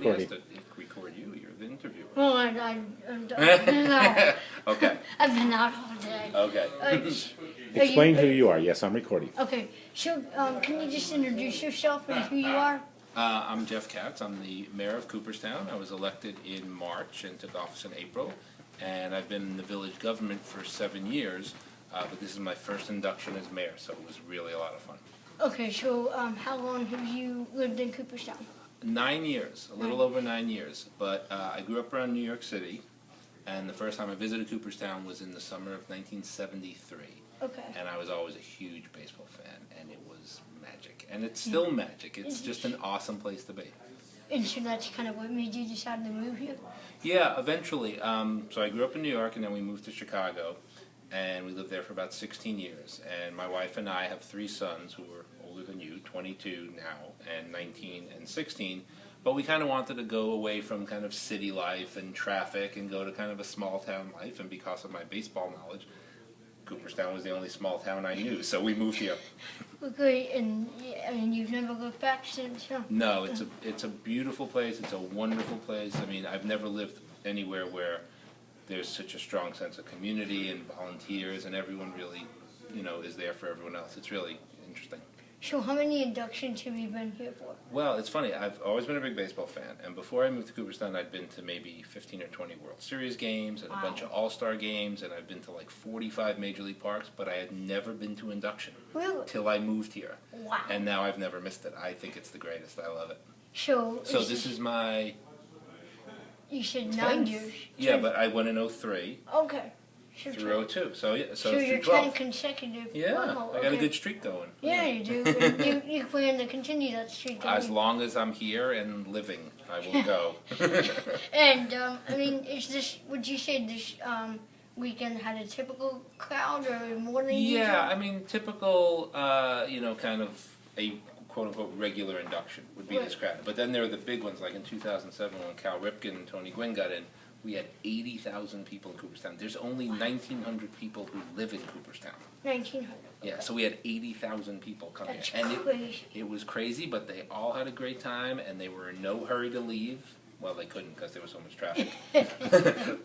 recording. Nobody has to record you. You're the interviewer. Well, I'm done. Okay. I've been out all day. Okay. Explain who you are. Yes, I'm recording. Okay, so can you just introduce yourself and who you are? I'm Jeff Katz. I'm the mayor of Cooperstown. I was elected in March and took office in April. And I've been in the village government for 7 years. But this is my first induction as mayor, so it was really a lot of fun. Okay, so how long have you lived in Cooperstown? 9 years, a little over 9 years. But I grew up around New York City, and the first time I visited Cooperstown was in the summer of 1973. Okay. And I was always a huge baseball fan, and it was magic. And it's still magic. It's just an awesome place to be. And so that's kind of what made you decide to move here? Yeah, eventually. So I grew up in New York, and then we moved to Chicago, and we lived there for about 16 years. And my wife and I have 3 sons who are older than you, 22 now, and 19 and 16. But we kind of wanted to go away from kind of city life and traffic and go to kind of a small town life. And because of my baseball knowledge, Cooperstown was the only small town I knew, so we moved here. Okay, and I mean, you've never looked back since, huh? No, it's a beautiful place. It's a wonderful place. I mean, I've never lived anywhere where there's such a strong sense of community and volunteers, and everyone really, is there for everyone else. It's really interesting. So how many inductions have you been here for? Well, it's funny. I've always been a big baseball fan, and before I moved to Cooperstown, I'd been to maybe 15 or 20 World Series games and a bunch of All-Star games, and I've been to like 45 Major League Parks, but I had never been to induction till I moved here. Wow. And now I've never missed it. I think it's the greatest. I love it. So this is my... You said 10th? 9 years. Yeah, but I went in 03 Okay. through 02. So you're 12. 10 consecutive. Yeah, Wow, I got a good streak going. Yeah, you do. And you plan to continue that streak. As long as I'm here and living, I will go. And I mean, would you say this weekend had a typical crowd or more than usual? Yeah, I mean, typical, kind of a quote-unquote regular induction would be this crowd. But then there are the big ones, like in 2007 when Cal Ripken and Tony Gwynn got in, we had 80,000 people in Cooperstown. There's only 1,900 people who live in Cooperstown. 1,900. Yeah, so we had 80,000 people come That's here. And crazy. it was crazy, but they all had a great time, and they were in no hurry to leave. Well, they couldn't because there was so much traffic.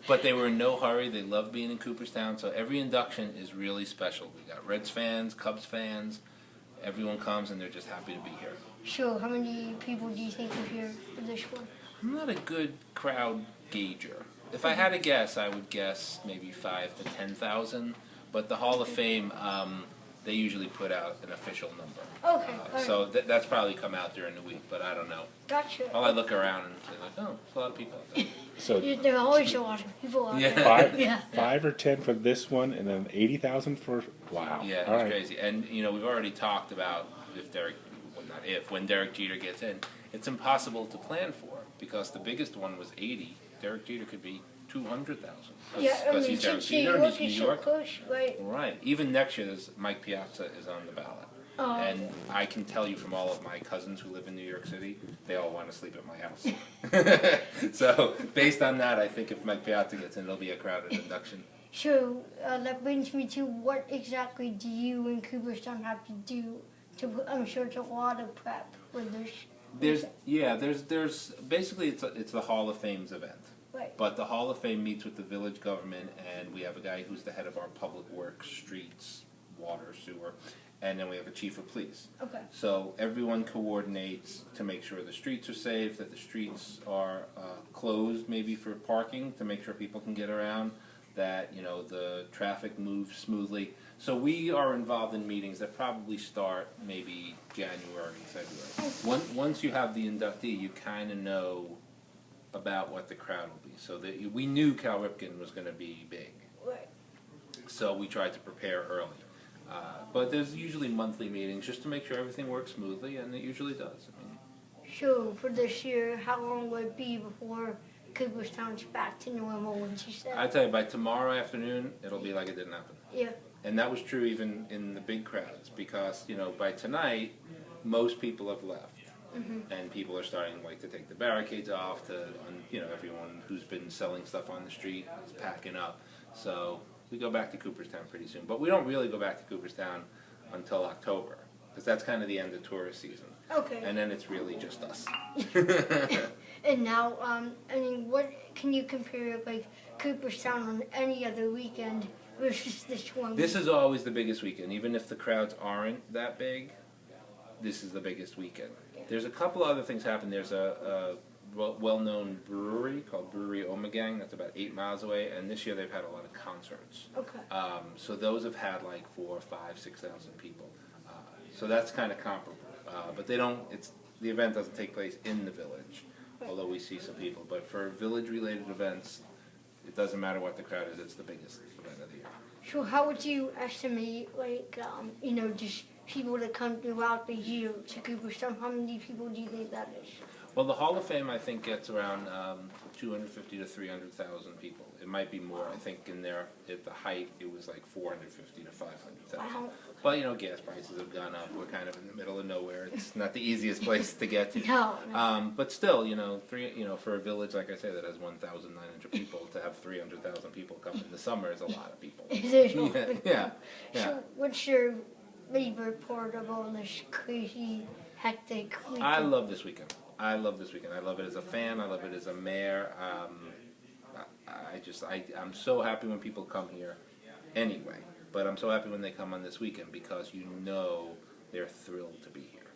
But they were in no hurry. They loved being in Cooperstown. So every induction is really special. We got Reds fans, Cubs fans. Everyone comes, and they're just happy to be here. So how many people do you think are here for this one? I'm not a good crowd gauger. If I had to guess, I would guess maybe 5,000 to 10,000. But the Hall of Fame, they usually put out an official number. Okay. So that's probably come out during the week, but I don't know. Gotcha. All I look around and say, like, oh, there's a lot of people out there. So There are always a lot of people out there. five, 5 or 10 for this one, and then 80,000 for wow. Yeah, All it's right. crazy. And we've already talked about when Derek Jeter gets in, it's impossible to plan for because the biggest one was 80. Derek Jeter could be 200,000. Yeah, I mean, he's Derek since Jeter, New he's New York is so York. close, right? Right. Even next year, Mike Piazza is on the ballot. Oh. And I can tell you from all of my cousins who live in New York City, they all want to sleep at my house. So, based on that, I think if Mike Piazza gets in, it'll be a crowded induction. So that brings me to what exactly do you in Cooperstown have to do? I'm sure it's a lot of prep with this. There's basically it's the Hall of Fame's event. Right. But the Hall of Fame meets with the village government, and we have a guy who's the head of our public works, streets, water, sewer, and then we have a chief of police. Okay. So everyone coordinates to make sure the streets are safe, that the streets are closed maybe for parking to make sure people can get around, that the traffic moves smoothly. So we are involved in meetings that probably start maybe January, February. Once you have the inductee, you kind of know about what the crowd will be. So we knew Cal Ripken was going to be big. Right. So we tried to prepare early. But there's usually monthly meetings just to make sure everything works smoothly, and it usually does. So for this year, how long will it be before Cooperstown's back to normal, would you say? I tell you, by tomorrow afternoon, it'll be like it didn't happen. Yeah. And that was true even in the big crowds, because by tonight, most people have left. Mm-hmm. And people are starting to take the barricades off. Everyone who's been selling stuff on the street is packing up. So we go back to Cooperstown pretty soon. But we don't really go back to Cooperstown until October, because that's kind of the end of tourist season. Okay. And then it's really just us. And now, I mean, what can you compare like Cooperstown on any other weekend versus this one? This is always the biggest weekend, even if the crowds aren't that big. This is the biggest weekend. There's a couple other things happen. There's a well-known brewery called Brewery Omegang that's about 8 miles away, and this year they've had a lot of concerts. Okay. So those have had like 4, 5, 6,000 people. So that's kind of comparable. But they don't. The event doesn't take place in the village, although we see some people. But for village-related events, it doesn't matter what the crowd is. It's the biggest event of the year. So how would you estimate, like, just people that come throughout the year to Cooperstown? How many people do you think that is? Well, the Hall of Fame, I think, gets around 250 to 300,000 people. It might be more. I think in there, at the height, it was like 450 to 500,000. Wow. But, gas prices have gone up. We're kind of in the middle of nowhere. It's not the easiest place to get to. No. But still, for a village, like I say, that has 1,900 people, to have 300,000 people come in the summer is a lot of people. Yeah. So what's your favorite part of all this crazy, hectic weekend? I love this weekend. I love it as a fan. I love it as a mayor. I'm so happy when people come here anyway. But I'm so happy when they come on this weekend because they're thrilled to be here.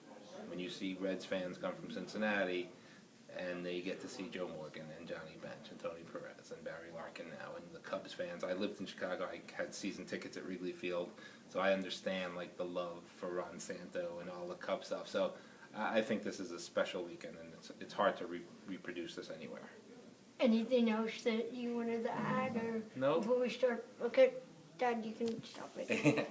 When you see Reds fans come from Cincinnati and they get to see Joe Morgan and Johnny Bench and Tony Perez and Barry Larkin now and the Cubs fans. I lived in Chicago. I had season tickets at Wrigley Field. So I understand like the love for Ron Santo and all the Cub stuff. So I think this is a special weekend, and it's hard to reproduce this anywhere. Anything else that you wanted to add, or No. before we start? Okay, Dad, you can stop it.